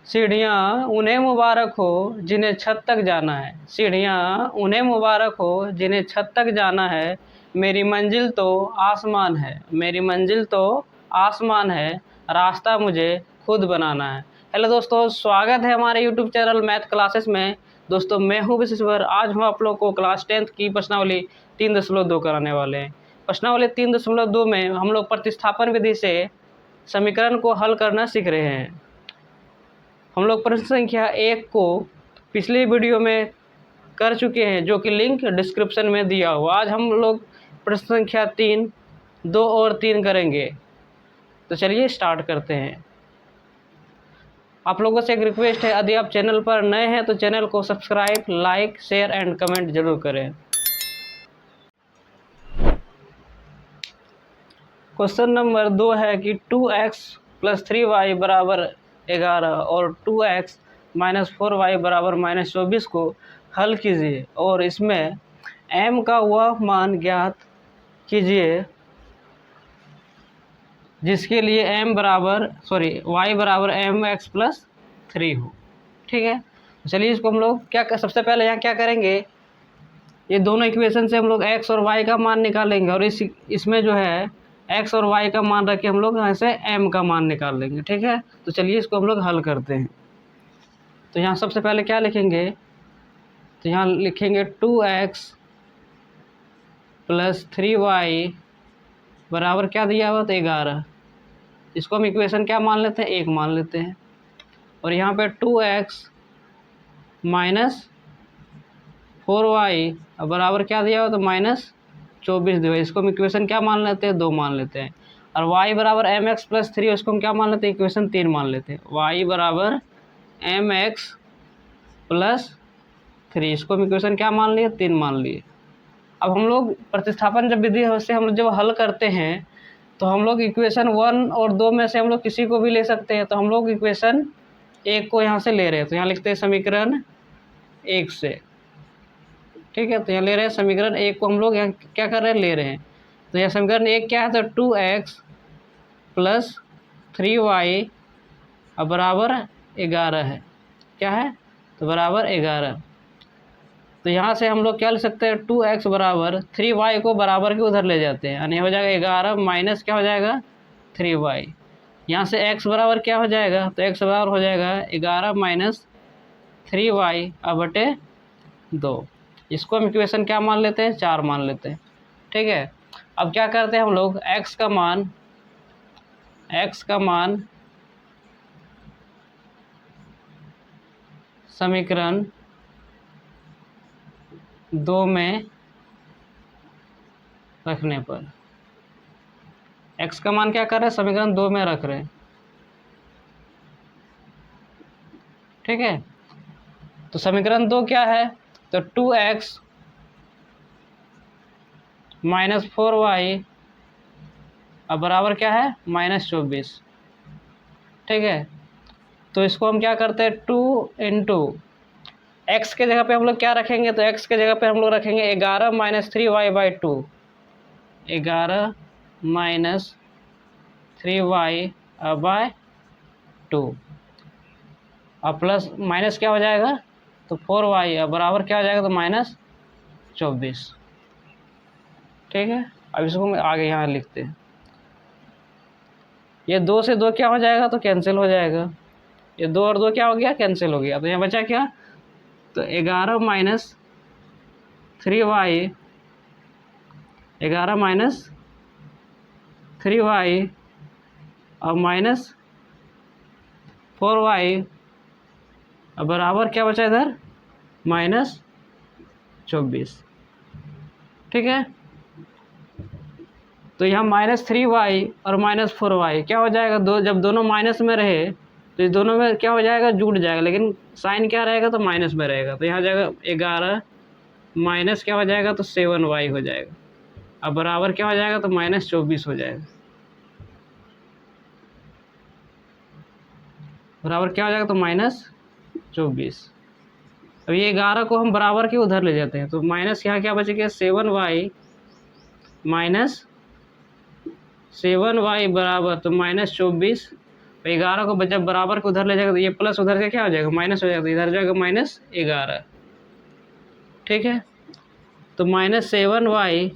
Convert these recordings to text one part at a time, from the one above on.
सीढ़ियाँ उन्हें मुबारक हो जिन्हें छत तक जाना है। सीढ़ियाँ उन्हें मुबारक हो जिन्हें छत तक जाना है। मेरी मंजिल तो आसमान है, मेरी मंजिल तो आसमान है, रास्ता मुझे खुद बनाना है। हेलो दोस्तों, स्वागत है हमारे यूट्यूब चैनल मैथ क्लासेस में। दोस्तों मैं हूँ विशेश्वर। आज हम आप लोग को क्लास 10th की प्रश्नावली 3.2 कराने वाले हैं। प्रश्नावली 3.2 में हम लोग प्रतिस्थापन विधि से समीकरण को हल करना सीख रहे हैं। हम लोग प्रश्न संख्या 1 को पिछले वीडियो में कर चुके हैं, जो कि लिंक डिस्क्रिप्शन में दिया हुआ। आज हम लोग प्रश्न संख्या 3, 2 और 3 करेंगे। तो चलिए स्टार्ट करते हैं। आप लोगों से एक रिक्वेस्ट है, यदि आप चैनल पर नए हैं तो चैनल को subscribe, like, share and comment जरूर करें। क्वेश्चन नंबर 2 है कि 2x + 3y = 11 और 2x - 4y = -24 को हल कीजिए और इसमें m का वह मान ज्ञात कीजिए जिसके लिए y बराबर mx + 3 हो। ठीक है, चलिए इसको हम लोग सबसे पहले यहाँ क्या करेंगे, ये दोनों इक्वेशन से हम लोग x और y का मान निकालेंगे और इसमें जो है x और y का मान रख के हम लोग यहाँ से m का मान निकाल लेंगे। ठीक है, तो चलिए इसको हम लोग हल करते हैं। तो यहाँ सबसे पहले क्या लिखेंगे, तो यहाँ लिखेंगे 2x + 3y बराबर क्या दिया हुआ, तो 11। इसको हम इक्वेशन क्या मान लेते हैं, 1 मान लेते हैं। और यहाँ पे 2x - 4y बराबर क्या दिया हुआ, तो -24 दिया। इसको हम इक्वेशन क्या मान लेते हैं, 2 मान लेते हैं। और y बराबर mx + 3, इसको हम क्या मान लेते हैं, इक्वेशन 3 मान लेते हैं। y बराबर mx + 3, इसको हम इक्वेशन क्या मान लिए, 3 मान लिए। अब हम लोग प्रतिस्थापन जब विधि से हम लोग जब हल करते हैं तो हम लोग इक्वेशन 1 और 2 में से हम लोग किसी को भी ले सकते हैं। तो हम लोग इक्वेशन 1 को यहाँ से ले रहे हैं, तो यहाँ लिखते हैं समीकरण 1 से। ठीक है, तो यहाँ ले रहे हैं समीकरण 1 को हम लोग यहाँ क्या कर रहे हैं, ले रहे हैं। तो यहाँ समीकरण 1 क्या है, तो 2x + 3y बराबर 11 है। क्या है, तो बराबर 11। तो यहाँ से हम लोग क्या ले सकते हैं, 2x बराबर 3y को बराबर के उधर ले जाते हैं, यानी हो जाएगा 11 माइनस क्या हो जाएगा, 3y। यहाँ से x बराबर क्या हो जाएगा, तो x बराबर हो जाएगा 11 - 3y बटे 2। इसको हम इक्वेशन क्या मान लेते हैं, 4 मान लेते हैं। ठीक है, अब क्या करते हैं हम लोग, x का मान समीकरण 2 में रखने पर, x का मान क्या कर रहे हैं, समीकरण 2 में रख रहे हैं। ठीक है, तो समीकरण 2 क्या है, तो 2x - 4y बराबर क्या है, -24। ठीक है, तो इसको हम क्या करते हैं, 2 × x के जगह पे हम लोग क्या रखेंगे, तो x के जगह पे हम लोग रखेंगे 11 - 3y/2, 11 - 3y/2 और प्लस माइनस क्या हो जाएगा, तो 4y बराबर क्या हो जाएगा, तो -24। ठीक है, अब इसको हम आगे यहाँ लिखते हैं। ये 2 से 2 क्या हो जाएगा, तो कैंसिल हो जाएगा। ये 2 और 2 क्या हो गया, कैंसिल हो गया। तो यहाँ बचा क्या, तो 11 - 3y, 11 - 3y और -4y बराबर क्या बचा इधर, -24। ठीक है, तो यहाँ -3y और -4y क्या हो जाएगा, जब दोनों माइनस में रहे तो इस दोनों में क्या हो जाएगा, जुड़ जाएगा, लेकिन साइन क्या रहेगा, तो माइनस में रहेगा। तो यहाँ जाएगा 11 माइनस क्या हो जाएगा, तो 7y हो जाएगा। अब बराबर क्या हो जाएगा, तो -24 हो जाएगा। बराबर क्या हो जाएगा, तो -24। अब ये 11 को हम बराबर के उधर ले जाते हैं, तो माइनस यहाँ क्या बचेगा, 7y - 7y बराबर, तो -24 तो 11 को जब बराबर को उधर ले जाएगा तो ये प्लस उधर से क्या हो जाएगा, माइनस हो जाएगा, तो इधर जाएगा -11। ठीक है, तो -7y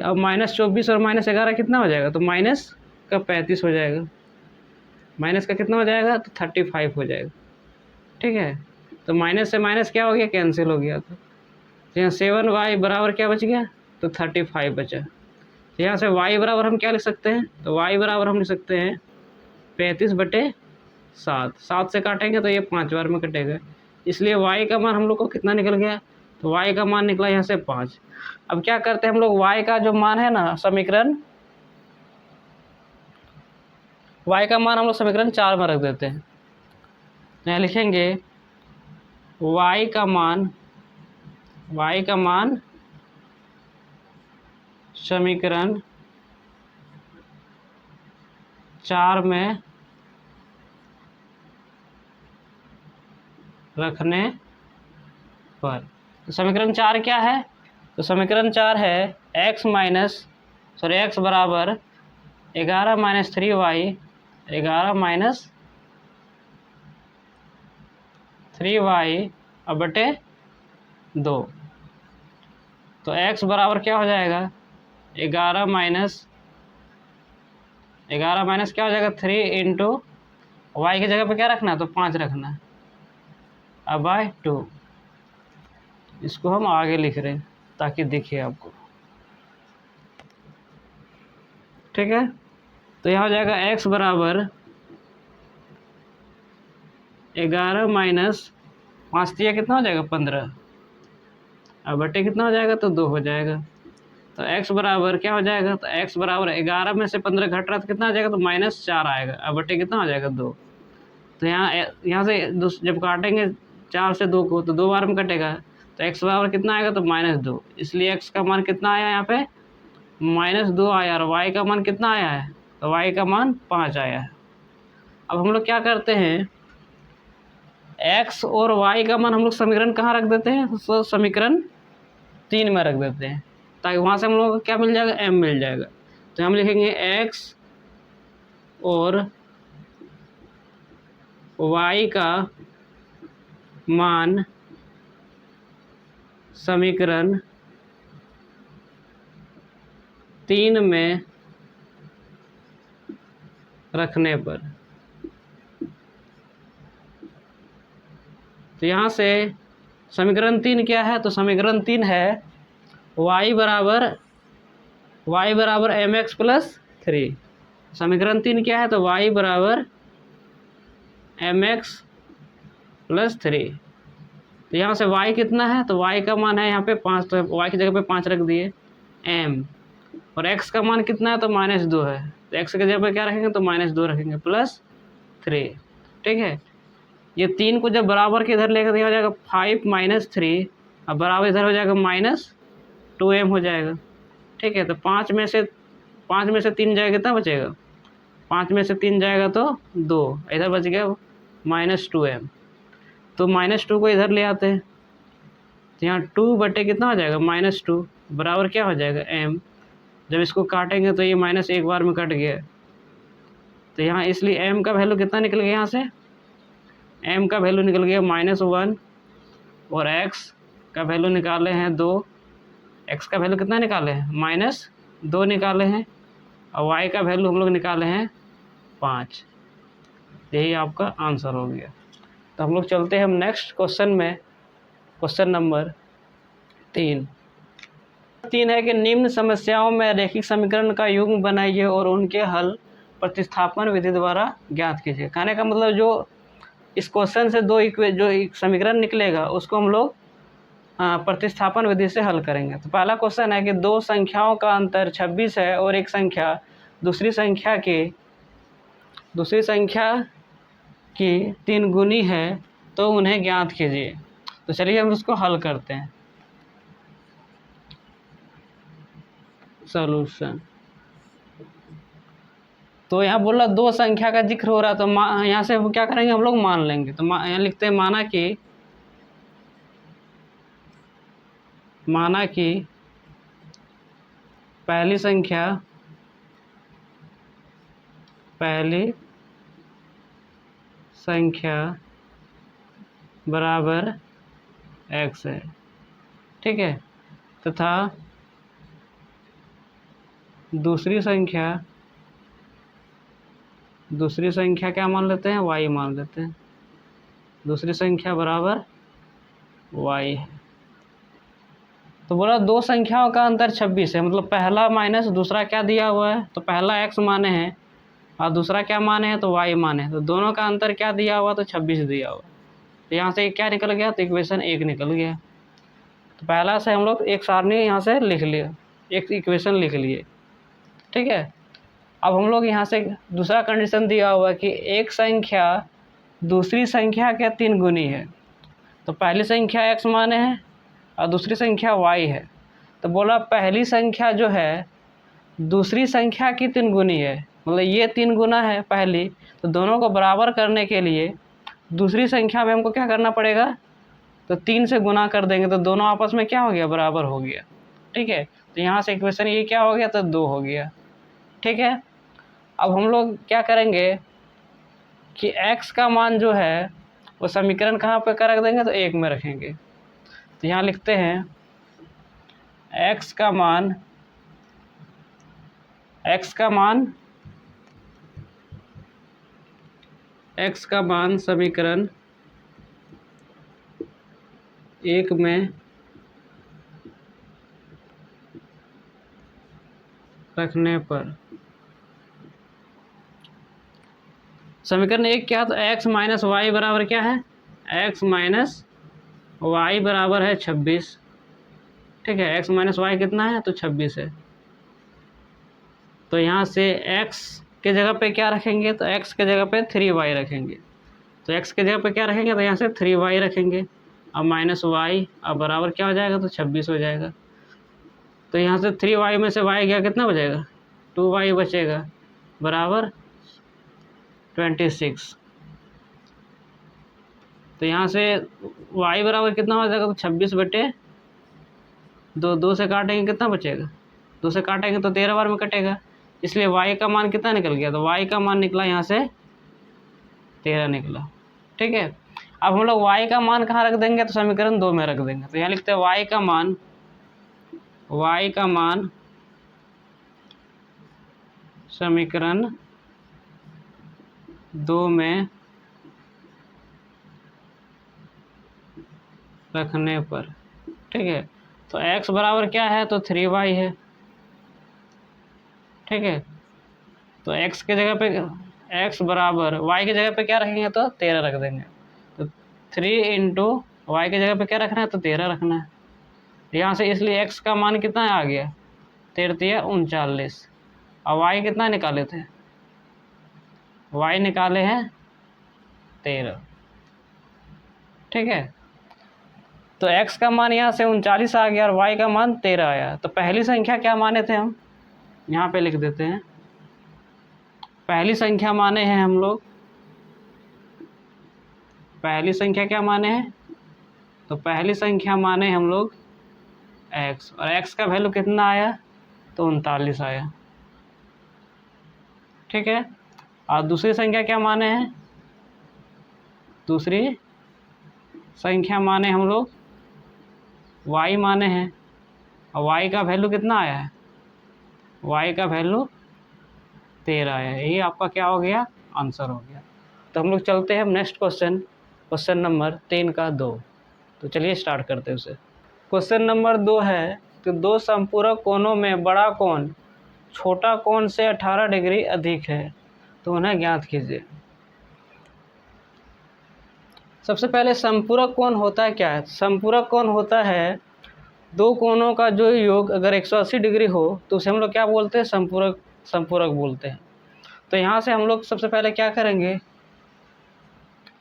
अब -24 और -11 कितना हो जाएगा, तो माइनस का 35 हो जाएगा, माइनस का कितना हो जाएगा, तो 35 हो जाएगा। ठीक है, तो माइनस से माइनस क्या हो गया, कैंसिल हो गया। तो यहाँ 7y बराबर क्या बच गया, तो 35 बचा। तो यहाँ से y बराबर हम क्या लिख सकते हैं, तो y बराबर हम लिख सकते हैं 35/7। 7 से काटेंगे तो ये 5 बार में कटेगा, इसलिए y का मान हम लोग को कितना निकल गया, तो y का मान निकला यहाँ से 5। अब क्या करते हैं हम लोग, y का जो मान है ना समीकरण, y का मान हम लोग समीकरण 4 में रख देते हैं। यहाँ लिखेंगे y का मान समीकरण 4 में रखने पर, तो समीकरण 4 क्या है, तो समीकरण 4 है x बराबर 11 - 3y 3y/2। तो x बराबर क्या हो जाएगा, 11 माइनस क्या हो जाएगा, 3 इंटू वाई की जगह पे क्या रखना है, तो 5 रखना है, अब बाय 2। इसको हम आगे लिख रहे हैं ताकि दिखे आपको। ठीक है, तो यहाँ हो जाएगा x बराबर 11 माइनस 5 दिया कितना हो जाएगा, 15, अब बटे कितना हो जाएगा, तो 2 हो जाएगा। तो x बराबर क्या हो जाएगा, तो x बराबर 11 में से 15 घट रहा तो कितना आ जाएगा, तो -4 आएगा, अब बटे कितना हो जाएगा, 2। तो यहाँ से जब काटेंगे 4 से 2 को तो 2 बार में कटेगा, तो x बराबर कितना आएगा, तो -2। इसलिए x का मान कितना आया यहाँ पे, -2 आया, और y का मान कितना आया है, तो y का मान 5 आया है। अब हम लोग क्या करते हैं, x और y का मान हम लोग समीकरण कहाँ रख देते हैं, तो समीकरण 3 में रख देते हैं, ताकि वहाँ से हम लोग को क्या मिल जाएगा, m मिल जाएगा। तो हम लिखेंगे x और y का मान समीकरण 3 में रखने पर, तो यहाँ से समीकरण 3 क्या है, तो समीकरण 3 है y बराबर mx + 3। समीकरण 3 क्या है, तो y बराबर mx + 3। तो यहाँ से y कितना है, तो y का मान है यहाँ पे 5, तो y की जगह पे 5 रख दिए m, और x का मान कितना है, तो -2 है, तो x की जगह पे क्या रखेंगे, तो -2 रखेंगे +3। ठीक है, ये 3 को जब बराबर के इधर लेकर हो जाएगा 5 - 3, अब बराबर इधर हो जाएगा -2m हो जाएगा। ठीक है, तो 5 में से 3 जाएगा कितना बचेगा, 5 में से 3 जाएगा तो 2, इधर बच गया -2m। तो -2 को इधर ले आते हैं, तो यहाँ 2 बटे कितना हो जाएगा, -2 बराबर क्या हो जाएगा, m। जब इसको काटेंगे तो ये माइनस एक बार में कट गया, तो यहाँ इसलिए m का वैल्यू कितना निकल गया, यहाँ से m का वैल्यू निकल गया -1, और x का वैल्यू निकाले हैं 2, x का वैल्यू कितना निकाले हैं, -2 निकाले हैं, और y का वैल्यू हम लोग निकाले हैं 5। यही आपका आंसर हो गया। तो हम लोग चलते हैं हम नेक्स्ट क्वेश्चन में, क्वेश्चन नंबर 3 है कि निम्न समस्याओं में रैखिक समीकरण का युग्म बनाइए और उनके हल प्रतिस्थापन विधि द्वारा ज्ञात कीजिए। कहने का मतलब जो इस क्वेश्चन से जो एक समीकरण निकलेगा उसको हम लोग प्रतिस्थापन विधि से हल करेंगे। तो पहला क्वेश्चन है कि दो संख्याओं का अंतर 26 है और एक संख्या दूसरी संख्या की 3 गुनी है, तो उन्हें ज्ञात कीजिए। तो चलिए हम उसको हल करते हैं। सॉल्यूशन, तो यहाँ बोला दो संख्या का जिक्र हो रहा है, तो यहाँ से क्या करेंगे हम लोग, मान लेंगे। तो यहाँ लिखते हैं माना कि पहली संख्या पहली संख्या बराबर x है, ठीक है, तथा दूसरी संख्या क्या मान लेते हैं, y मान लेते हैं। दूसरी संख्या बराबर y है। तो बोला दो संख्याओं का अंतर 26 है, मतलब पहला माइनस दूसरा क्या दिया हुआ है, तो पहला x माने हैं और दूसरा क्या माने हैं, तो y माने हैं। तो दोनों का अंतर क्या दिया हुआ, तो 26 दिया हुआ। तो यहाँ से क्या निकल गया, तो इक्वेशन 1 निकल गया। तो पहला से हम लोग एक सारणी यहाँ से लिख लिए, एक इक्वेशन लिख लिए, ठीक है। अब हम लोग यहाँ से दूसरा कंडीशन दिया हुआ कि एक संख्या दूसरी संख्या के 3 गुनी है। तो पहली संख्या x माने हैं और दूसरी संख्या y है। तो बोला पहली संख्या जो है दूसरी संख्या की 3 गुनी है, मतलब ये 3 गुना है पहली। तो दोनों को बराबर करने के लिए दूसरी संख्या में हमको क्या करना पड़ेगा, तो 3 से गुना कर देंगे, तो दोनों आपस में क्या हो गया, बराबर हो गया, ठीक है। तो यहाँ से इक्वेशन ये क्या हो गया, तो 2 हो गया, ठीक है। अब हम लोग क्या करेंगे कि x का मान जो है वो समीकरण कहाँ पे रख देंगे, तो 1 में रखेंगे। तो यहाँ लिखते हैं x का मान समीकरण 1 में रखने पर समीकरण 1 क्या, तो x माइनस वाई बराबर क्या है, x माइनस वाई बराबर है 26, ठीक है। x माइनस वाई कितना है, तो 26 है। तो यहाँ से x के जगह पे क्या रखेंगे, तो x के जगह पे 3y रखेंगे। तो x के जगह पे क्या रखेंगे, तो यहाँ से 3y रखेंगे। अब माइनस वाई, अब बराबर क्या हो जाएगा, तो 26 हो जाएगा। तो यहाँ से 3y में से y गया, कितना बचेगा, 2y बचेगा, बराबर 26। तो यहाँ से y बराबर कितना हो जाएगा, तो 26/2, 2 से काटेंगे कितना बचेगा, 2 से काटेंगे तो 13 बार में कटेगा, इसलिए y का मान कितना निकल गया, तो y का मान निकला यहाँ से 13 निकला, ठीक है। अब हम लोग y का मान कहाँ रख देंगे, तो समीकरण 2 में रख देंगे। तो यहाँ लिखते हैं y का मान समीकरण 2 में रखने पर, ठीक है। तो x बराबर क्या है, तो 3y है, ठीक है। तो x के जगह पे x बराबर y की जगह पे क्या रखेंगे, तो 13 रख देंगे। तो 3 इंटू वाई की जगह पे क्या रखना है, तो 13 रखना है। यहाँ से इसलिए x का मान कितना आ गया, 13 39। और y कितना निकाले थे, y निकाले हैं 13, ठीक है। तो x का मान यहाँ से 39 आ गया और y का मान 13 आया। तो पहली संख्या क्या माने थे, हम यहाँ पे लिख देते हैं। पहली संख्या माने हैं हम लोग, पहली संख्या क्या माने हैं, तो पहली संख्या माने हम लोग x, और x का वैल्यू कितना आया, तो 39 आया, ठीक है। और दूसरी संख्या क्या माने हैं, दूसरी संख्या माने हम लोग y माने हैं, और y का वैल्यू कितना आया है, y का वैल्यू 13 आया। यही आपका क्या हो गया, आंसर हो गया। तो हम लोग चलते हैं नेक्स्ट क्वेश्चन नंबर 3 का 2। तो चलिए स्टार्ट करते हैं उसे। क्वेश्चन नंबर 2 है कि दो संपूरक कोणों में बड़ा कोण छोटा कोण से 18 डिग्री अधिक है, तो उन्हें ज्ञात कीजिए। सबसे पहले संपूरक कोण होता है क्या है, संपूरक कोण होता है दो कोणों का जो योग अगर 180 डिग्री हो तो उसे हम लोग क्या बोलते हैं, संपूरक बोलते हैं। तो यहाँ से हम लोग सबसे पहले क्या करेंगे,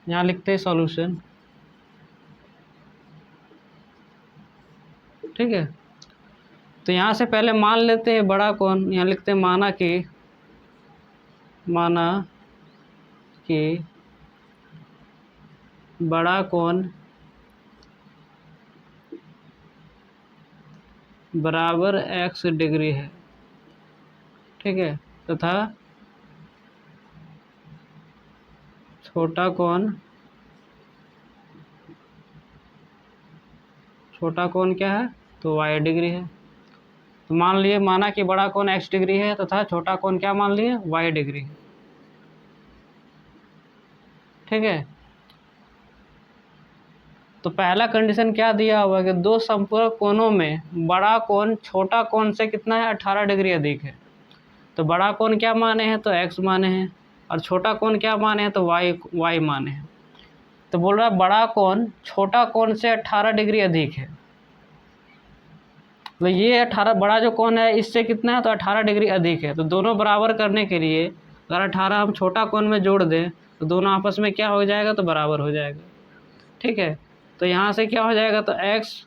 यहाँ लिखते हैं सॉल्यूशन, ठीक है। तो यहाँ से पहले मान लेते हैं बड़ा कोण, यहाँ लिखते हैं माना कि बड़ा कोण बराबर x डिग्री है, ठीक है, तथा छोटा कोण क्या है, तो y डिग्री है। तो मान लिए, माना कि बड़ा कोण x डिग्री है तथा छोटा कोण क्या मान लिए, y डिग्री है। ठीक है, तो पहला कंडीशन क्या दिया हुआ है कि दो संपूरक कोणों में बड़ा कोण छोटा कोण से कितना है, 18 डिग्री अधिक है। तो बड़ा कोण क्या माने हैं, तो x माने हैं, और छोटा कोण क्या माने हैं, तो y माने हैं। तो बोल रहा है बड़ा कोण छोटा कोण से 18 डिग्री अधिक है। तो ये 18 बड़ा जो कोण है इससे कितना है, तो 18 डिग्री अधिक है। तो दोनों बराबर करने के लिए अगर 18 हम छोटा कोण में जोड़ दें तो दोनों आपस में क्या हो जाएगा, तो बराबर हो जाएगा। ठीक है, तो यहाँ से क्या हो जाएगा, तो x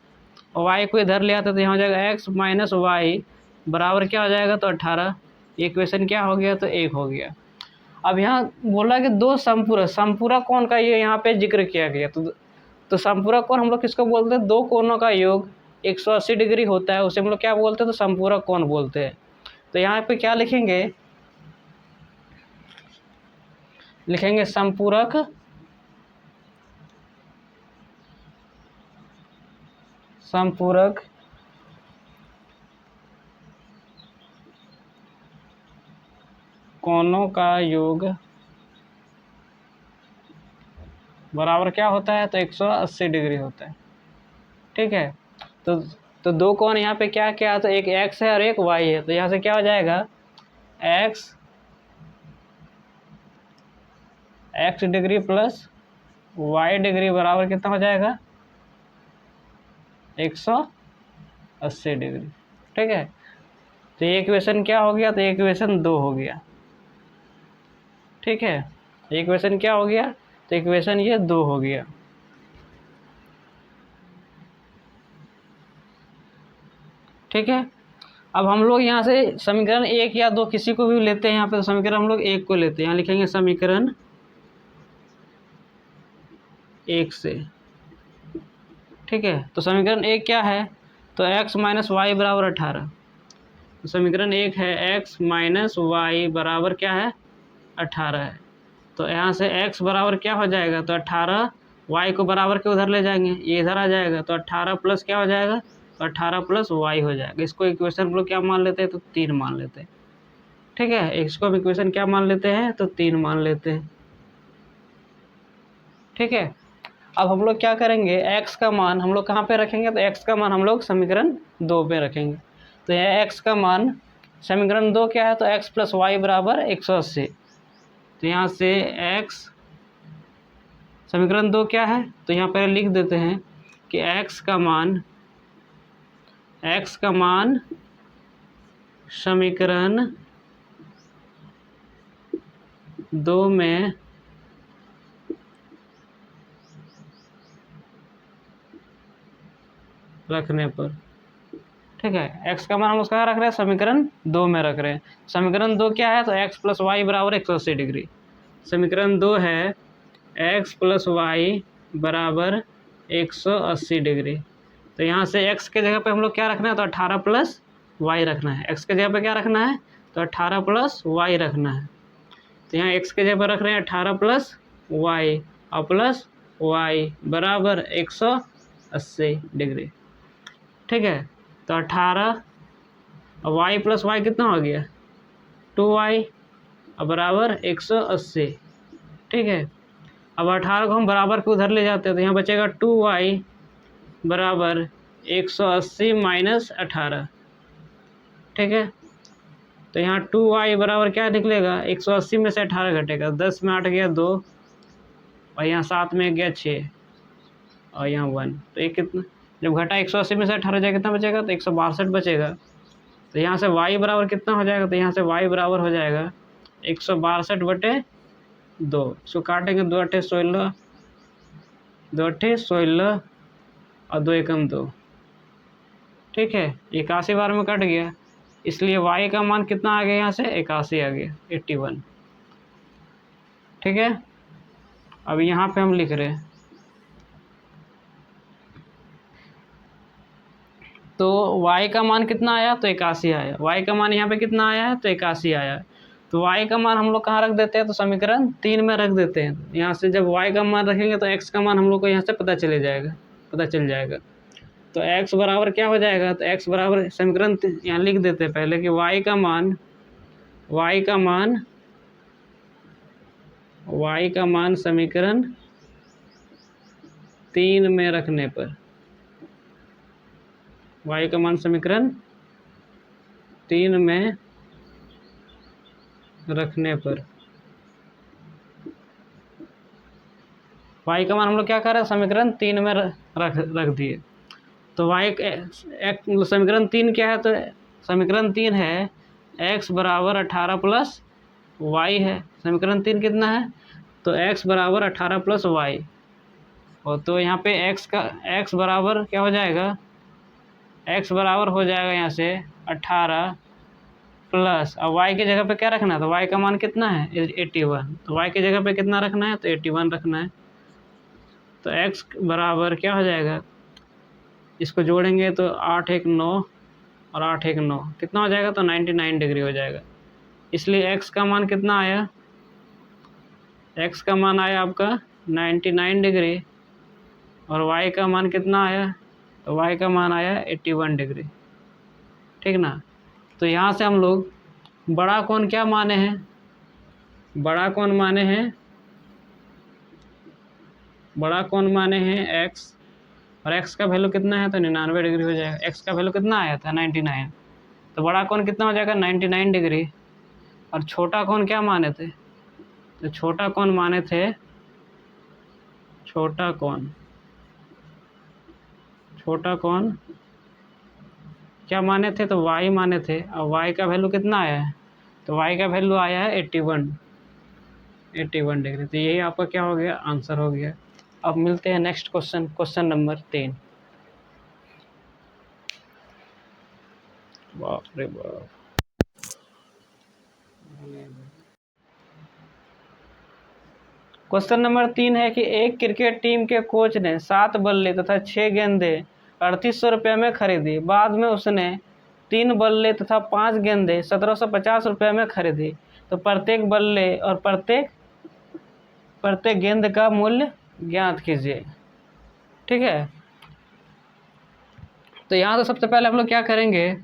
और y को इधर ले आते तो यहाँ हो जाएगा x माइनस वाई बराबर क्या हो जाएगा, तो 18। इक्वेशन क्या हो गया, तो 1 हो गया। अब यहाँ बोला कि दो संपूरक कोण का ये यहाँ पे जिक्र किया गया। तो संपूरक कोण हम लोग किसको बोलते हैं, दो कोणों का योग 180 डिग्री होता है, उसे हम लोग क्या बोलते हैं, तो संपूरक कोण बोलते हैं। तो यहाँ पे क्या लिखेंगे, लिखेंगे संपूरक कोणों का योग बराबर क्या होता है, तो 180 डिग्री होता है। ठीक है, तो दो कोण यहाँ पे क्या क्या, तो एक x है और एक y है। तो यहाँ से क्या हो जाएगा, x degree plus y degree बराबर कितना हो जाएगा, 180 डिग्री। ठीक है, तो ये इक्वेशन क्या हो गया, तो ये इक्वेशन 2 हो गया। ठीक है, इक्वेशन क्या हो गया, तो इक्वेशन ये 2 हो गया। ठीक है, अब हम लोग यहाँ से समीकरण 1 या 2 किसी को भी लेते हैं। यहाँ पे तो समीकरण हम लोग 1 को लेते हैं, यहाँ लिखेंगे समीकरण 1 से। ठीक है, तो समीकरण 1 क्या है, तो x माइनस वाई बराबर 18। तो समीकरण 1 है x माइनस वाई बराबर क्या है, 18 है। तो यहाँ से x बराबर क्या हो जाएगा, तो 18, y को बराबर के उधर ले जाएंगे, ये इधर आ जाएगा, तो 18 प्लस क्या हो जाएगा, तो 18 प्लस वाई हो जाएगा। इसको इक्वेशन हम लोग क्या मान लेते हैं, तो 3 मान लेते हैं। ठीक है, इसको हम इक्वेशन क्या मान लेते हैं, तो 3 मान लेते हैं। ठीक है, अब हम लोग क्या करेंगे, x का मान हम लोग कहाँ पे रखेंगे, तो x का मान हम लोग समीकरण 2 पे रखेंगे। तो यह x का मान समीकरण 2 क्या है, तो x प्लस वाई बराबर 180। तो यहाँ से x समीकरण 2 क्या है, तो यहाँ पर लिख देते हैं कि x का मान समीकरण 2 में रखने पर, ठीक है, x का मान हम उसका रख रहे हैं, समीकरण 2 में रख रहे हैं। समीकरण 2 क्या है, तो x प्लस वाई बराबर 180 डिग्री। समीकरण 2 है x प्लस वाई बराबर 180 डिग्री। तो यहाँ से x के जगह पे हम लोग क्या रखना है, तो 18 प्लस वाई रखना है। x के जगह पे क्या रखना है, तो 18 प्लस वाई रखना है। तो यहाँ x के जगह पर रख रहे हैं 18 प्लस वाई और प्लस वाई बराबर 180 डिग्री। ठीक है, तो 18 और वाई प्लस वाई कितना हो गया, 2y और बराबर 180। ठीक है, अब 18 को हम बराबर के उधर ले जाते हैं, तो यहाँ बचेगा 2y बराबर 180 माइनस 18। ठीक है, तो यहाँ 2y बराबर क्या निकलेगा, 180 में से 18 घटेगा, 10 में 8 गया 2 और यहाँ 7 में गया 6 और यहाँ 1। तो ये कितना, जब घटा 180 में से 18 जाएगा कितना बचेगा, तो 162 बचेगा। तो यहाँ से y बराबर कितना हो जाएगा, तो यहाँ से y बराबर हो जाएगा 162/2। इसको काटेंगे, 2 8 16, 2 8 16 और 2 एकम 2। ठीक है, 81 बार में कट गया, इसलिए y का मान कितना आ गया, यहाँ से 81 आ गया, 81। ठीक है, अब यहाँ पे हम लिख रहे हैं, तो y का मान कितना आया, तो 81 आया। y का मान यहाँ पे कितना आया है, तो 81 आया। तो y का मान हम लोग कहाँ रख देते हैं, तो समीकरण 3 में रख देते हैं। यहाँ से जब y का मान रखेंगे तो x का मान हम लोग को यहाँ से पता चल जाएगा। तो x बराबर क्या हो जाएगा, तो x बराबर समीकरण यहाँ लिख देते हैं पहले कि y का मान समीकरण 3 में रखने पर, y का मान समीकरण 3 में रखने पर, y का मान हम लोग क्या कर रहे हैं, समीकरण 3 में रख दिए। तो y समीकरण 3 क्या है, तो समीकरण 3 है x बराबर 18 प्लस y है। समीकरण 3 कितना है, तो x बराबर 18 प्लस y। और तो यहाँ पे x बराबर क्या हो जाएगा, x बराबर हो जाएगा यहाँ से 18 प्लस, अब y की जगह पे क्या रखना है, तो y का मान कितना है 81, तो y की जगह पे कितना रखना है, तो 81 रखना है। तो x बराबर क्या हो जाएगा, इसको जोड़ेंगे तो 8 1 9 और 8 1 9 कितना हो जाएगा, तो 99 डिग्री हो जाएगा। इसलिए x का मान कितना आया, x का मान आया आपका 99 डिग्री, और y का मान कितना आया, तो y का मान आया 81 डिग्री, ठीक ना। तो यहाँ से हम लोग बड़ा कोण क्या माने हैं, बड़ा कोण माने हैं x, और x का वैल्यू कितना है, तो 99 डिग्री हो जाएगा। x का वैल्यू कितना आया था 99, तो बड़ा कोण कितना हो जाएगा 99 डिग्री। और छोटा कोण क्या माने थे, तो छोटा कोण क्या माने थे, तो y माने थे। और y का वैल्यू कितना आया है, तो y का वैल्यू आया है 81 डिग्री। तो यही आपका क्या हो गया, आंसर हो गया। अब मिलते हैं नेक्स्ट क्वेश्चन नंबर 3। बाप रे बाप। क्वेश्चन नंबर 3 है कि एक क्रिकेट टीम के कोच ने 7 बल्ले तथा 6 गेंदे 3800 रुपये में खरीदी। बाद में उसने 3 बल्ले तथा 5 गेंदे 1750 रुपये में खरीदी। तो प्रत्येक बल्ले और प्रत्येक गेंद का मूल्य ज्ञात कीजिए। ठीक है, तो यहाँ से सबसे पहले हम लोग क्या करेंगे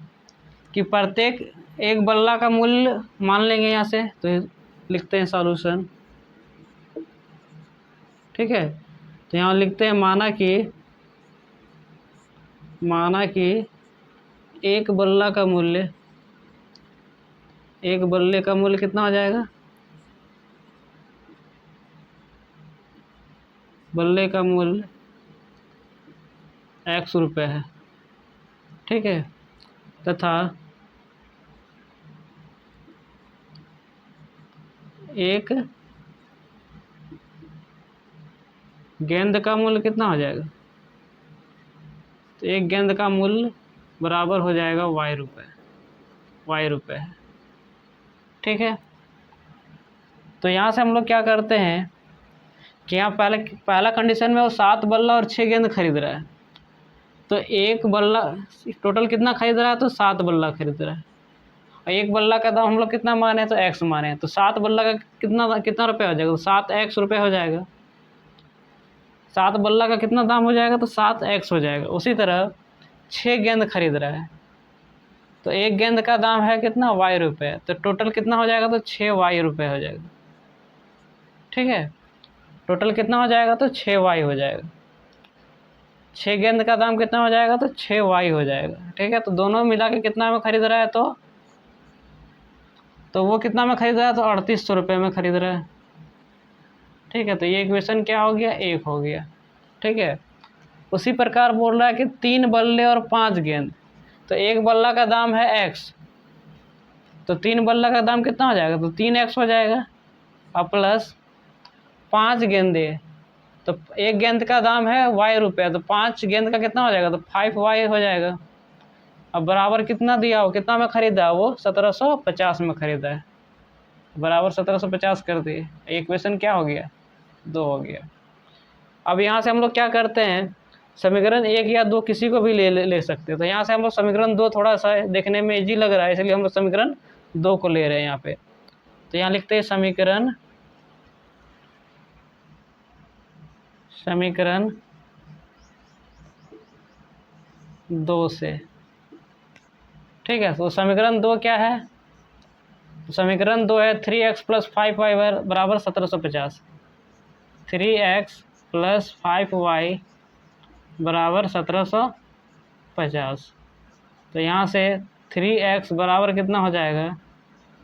कि प्रत्येक एक बल्ला का मूल्य मान लेंगे यहाँ से। तो लिखते हैं सॉल्यूशन। ठीक है, तो यहाँ लिखते हैं माना कि एक बल्ले का मूल्य कितना हो जाएगा, बल्ले का मूल्य x रुपये है। ठीक है, तथा एक गेंद का मूल्य कितना हो जाएगा, तो एक गेंद का मूल्य बराबर हो जाएगा y रुपये है। ठीक है, तो यहाँ से हम लोग क्या करते हैं कि यहाँ पहला कंडीशन में वो 7 बल्ला और 6 गेंद खरीद रहा है। तो एक बल्ला टोटल कितना खरीद रहा है, तो 7 बल्ला खरीद रहा है। और एक बल्ला का दाम हम लोग कितना माने, तो x माने। तो 7 बल्ला का कितना रुपये हो जाएगा, तो 7x रुपये हो जाएगा। 7 बल्ला का कितना दाम हो जाएगा, तो 7x हो जाएगा। उसी तरह 6 गेंद खरीद रहा है, तो एक गेंद का दाम है कितना, y रुपये। तो टोटल कितना हो जाएगा, तो 6y रुपये हो जाएगा। ठीक है, टोटल कितना हो जाएगा, तो 6y हो जाएगा। 6 गेंद का दाम कितना हो जाएगा, तो 6y हो जाएगा। ठीक है, तो दोनों मिला के कितना में खरीद रहा है, तो वो कितना में खरीद रहा है, तो 3800 रुपये में खरीद रहा है। ठीक है, तो ये इक्वेशन क्या हो गया, 1 हो गया। ठीक है, उसी प्रकार बोल रहा है कि 3 बल्ले और 5 गेंद। तो एक बल्ला का दाम है x, तो 3 बल्ला का दाम कितना हो जाएगा, तो 3x हो जाएगा। और प्लस 5 गेंदे, तो एक गेंद का दाम है y रुपये, तो 5 गेंद का कितना हो जाएगा, तो 5y हो जाएगा। अब बराबर कितना दिया हो, कितना में खरीदा, वो 1750 में खरीदा है। बराबर 1750 कर दिए। इक्वेशन क्या हो गया, 2 हो गया। अब यहाँ से हम लोग क्या करते हैं, समीकरण 1 या 2 किसी को भी ले सकते हैं। तो यहाँ से हम लोग समीकरण 2 थोड़ा सा देखने में इजी लग रहा है, इसलिए हम लोग समीकरण 2 को ले रहे हैं यहाँ पे। तो यहाँ लिखते हैं समीकरण 2 से। ठीक है, तो समीकरण 2 क्या है? तो समीकरण 2 है 3x + 5y बराबर 1750। 3x + 5y बराबर 1750। तो यहाँ से 3x बराबर कितना हो जाएगा?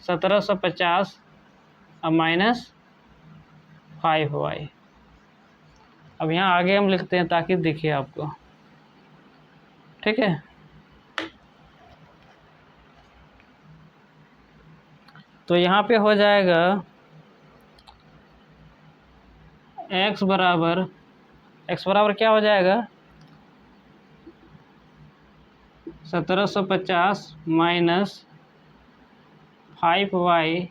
1750 अब -5y। अब यहाँ आगे हम लिखते हैं ताकि दिखे आपको। ठीक है, तो यहाँ पे हो जाएगा x बराबर क्या हो जाएगा? 1750 -5y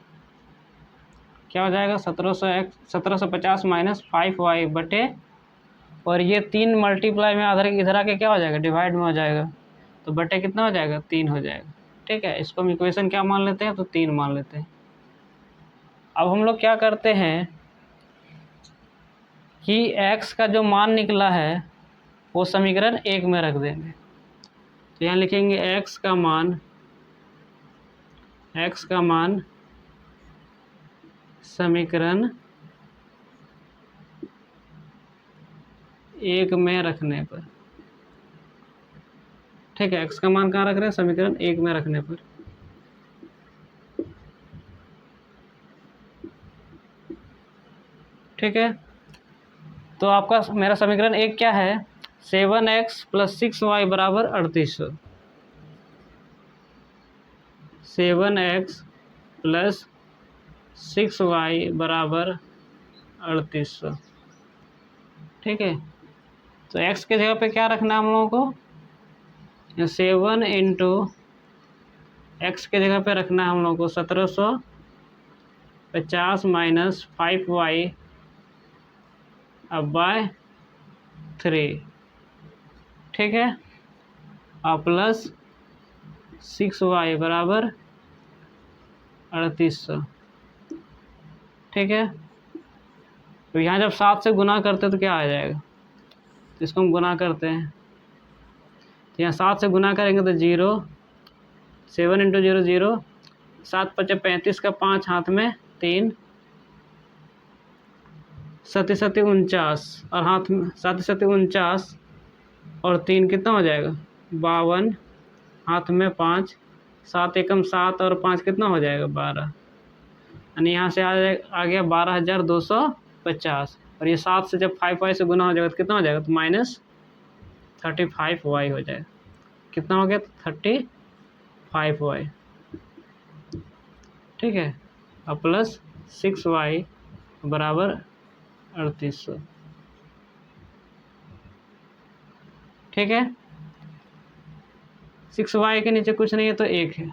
क्या हो जाएगा? 1750 -5y बटे, और ये 3 मल्टीप्लाई में इधर आके क्या हो जाएगा? डिवाइड में हो जाएगा। तो बटे कितना हो जाएगा? 3 हो जाएगा। ठीक है, इसको हम इक्वेशन क्या मान लेते हैं? तो 3 मान लेते हैं। अब हम लोग क्या करते हैं कि x का जो मान निकला है वो समीकरण 1 में रख देंगे। तो यहाँ लिखेंगे x का मान समीकरण 1 में रखने पर। ठीक है, x का मान कहाँ रख रहे हैं? समीकरण 1 में रखने पर। ठीक है, तो आपका मेरा समीकरण 1 क्या है? 7x + 6y बराबर 3800। 7x + 6y बराबर 3800। ठीक है, तो x के जगह पे क्या रखना है हम लोगों को? 7 × x के जगह पे रखना है हम लोगों को 1750 -5y अब बाय 3। ठीक है, और प्लस 6y बराबर 3800। ठीक है, तो यहाँ जब 7 से गुना करते हैं तो क्या आ जाएगा? तो इसको हम गुना करते हैं, तो यहाँ 7 से गुना करेंगे तो 0, 7 × 0 0, 7 × 5 = 35 का 5 हाथ में 3, 7 7 49 और हाथ में 7 7 49 और 3 कितना हो जाएगा? 52, हाथ में 5, 7 एकम 7 और 5 कितना हो जाएगा? 12। यानी यहाँ से आ गया 12250, और ये 7 से जब 5y से गुना हो जाएगा तो कितना हो जाएगा? तो -35y हो जाएगा। कितना हो गया? 35y। ठीक है, और प्लस 6y बराबर 3800। ठीक है, 6y के नीचे कुछ नहीं है तो 1 है।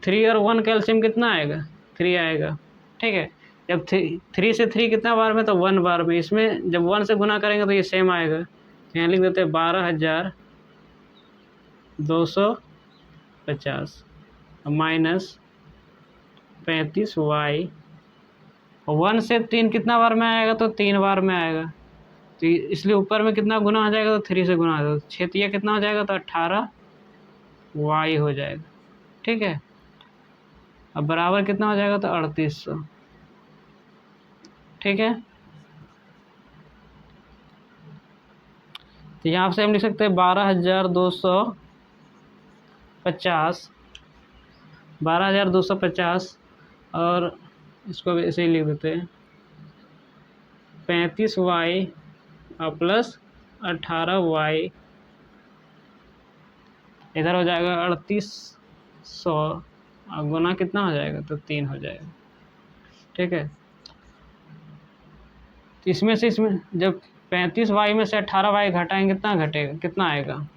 3 और 1 का एलसीएम कितना आएगा? 3 आएगा। ठीक है, जब 3 से 3 कितना बार में? तो 1 बार में। इसमें जब 1 से गुना करेंगे तो ये सेम आएगा। तो यहाँ लिख देते हैं 12250 -35y। 1 से 3 कितना बार में आएगा? तो 3 बार में आएगा। तो इसलिए ऊपर में कितना गुना हो जाएगा? तो 3 से गुना हो जाएगा। 6 कितना हो जाएगा? तो 18y हो जाएगा। ठीक है, अब बराबर कितना हो जाएगा? तो 3800। ठीक है, तो यहाँ से हम लिख सकते हैं 12250 और इसको भी ऐसे ही लिख देते हैं 35y और प्लस 18y, इधर हो जाएगा 3800 और गुना कितना हो जाएगा? तो 3 हो जाएगा। ठीक है, तो इसमें जब 35y में से 18y घटाएंगे कितना घटेगा? कितना आएगा?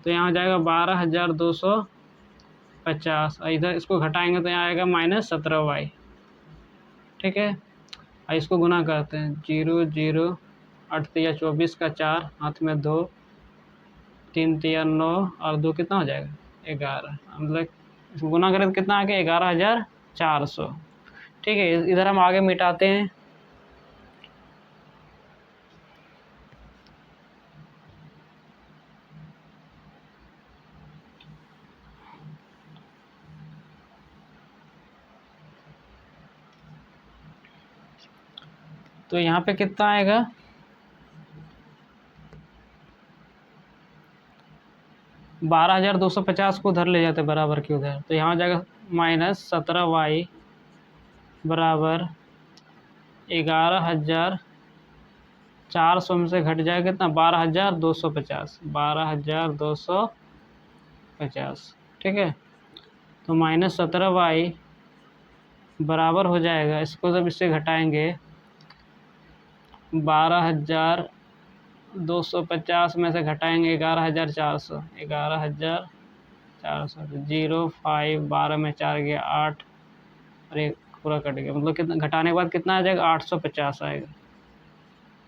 तो यहाँ हो जाएगा 12250 और इधर इसको घटाएंगे तो यहाँ आएगा -17y। ठीक है, और इसको गुना करते हैं 0 0, 8 तिया 24 का 4, हाथ में 2, 3 तिया 9 और 2 कितना हो जाएगा? 11। मतलब इसको गुना करें तो कितना आ गया 11,400। ठीक है, इधर हम आगे मिटाते हैं। तो यहाँ पे कितना आएगा, 12,250 को उधर ले जाते बराबर के उधर, तो यहाँ जाएगा -17y बराबर 11,400 में से घट जाएगा कितना, 12,250, 12,250। ठीक है, तो -17y बराबर हो जाएगा, इसको जब इससे घटाएंगे 12,250 में से घटाएंगे 11,400, 11,400, 0 5 12 में 4 गया 8, अरे पूरा कट गया, मतलब कितना घटाने के बाद कितना आ जाएगा 850 आएगा।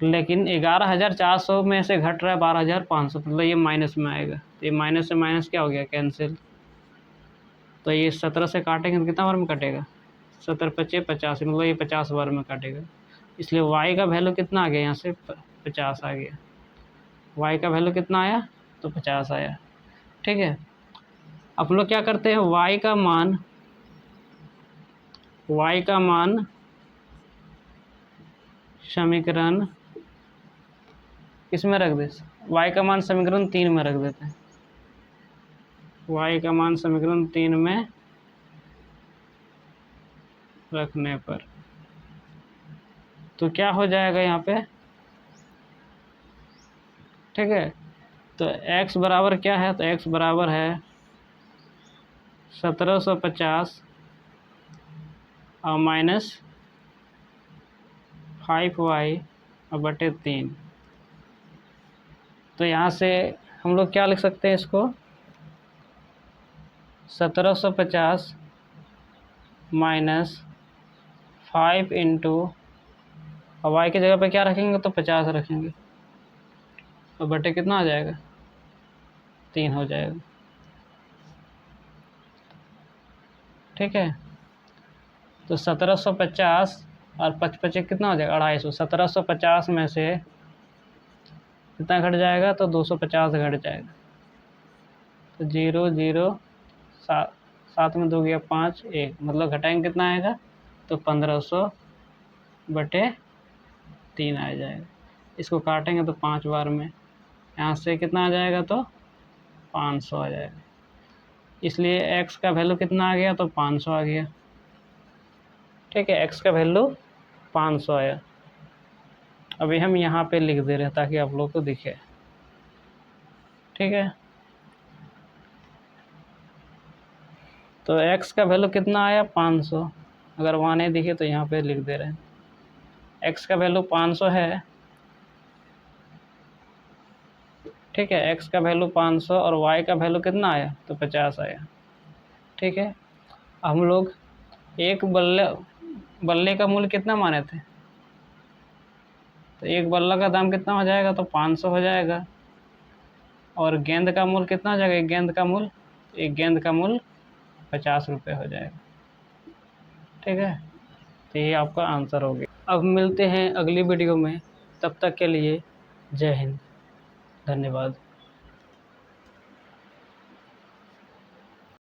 लेकिन 11,400 में से घट रहा है 12,500, मतलब ये माइनस में आएगा, तो ये माइनस से माइनस क्या हो गया, कैंसिल। तो ये 17 से काटेंगे तो कितना बार में कटेगा, 17 25 50, मतलब ये 50 बार में काटेगा। इसलिए y का वैल्यू कितना आ गया, यहाँ से 50 आ गया। y का वैल्यू कितना आया, तो 50 आया। ठीक है, आप लोग क्या करते हैं, y का मान समीकरण किस में रख दे, y का मान समीकरण 3 में रख देते हैं। y का मान समीकरण 3 में रखने पर तो क्या हो जाएगा यहाँ पे। ठीक है, तो x बराबर क्या है, तो x बराबर है 1750 और -5y बटे 3। तो यहाँ से हम लोग क्या लिख सकते हैं इसको, 1750 -5 इंटू, और y की जगह पे क्या रखेंगे, तो 50 रखेंगे, और बटे कितना आ जाएगा, 3 हो जाएगा। ठीक है, तो 1750 और 55 कितना हो जाएगा, 250। 1750 में से कितना घट जाएगा, तो 250 घट जाएगा, तो 0 0 7 में 2 गया 5 1, मतलब घटाएंगे कितना आएगा, तो 1500 बटे 3 आ जाएगा। इसको काटेंगे तो 5 बार में, यहाँ से कितना आ जाएगा, तो 500 आ जाएगा। इसलिए x का वैल्यू कितना आ गया, तो 500 आ गया। ठीक है, x का वैल्यू 500 आया। अभी हम यहाँ पे लिख दे रहे हैं ताकि आप लोग को दिखे। ठीक है, तो x का वैल्यू कितना आया, 500। अगर वहाँ नहीं दिखे तो यहाँ पे लिख दे रहे हैं, x का वैल्यू 500 है। ठीक है, x का वैल्यू 500 और y का वैल्यू कितना आया, तो 50 आया। ठीक है, हम लोग एक बल्ले का मूल्य कितना माने थे, तो एक बल्ला का दाम कितना हो जाएगा, तो 500 हो जाएगा। और गेंद का मूल्य कितना हो जाएगा, एक गेंद का मूल्य 50 रुपये हो जाएगा। ठीक है, तो ये आपका आंसर हो गया। अब मिलते हैं अगली वीडियो में, तब तक के लिए जय हिंद, धन्यवाद।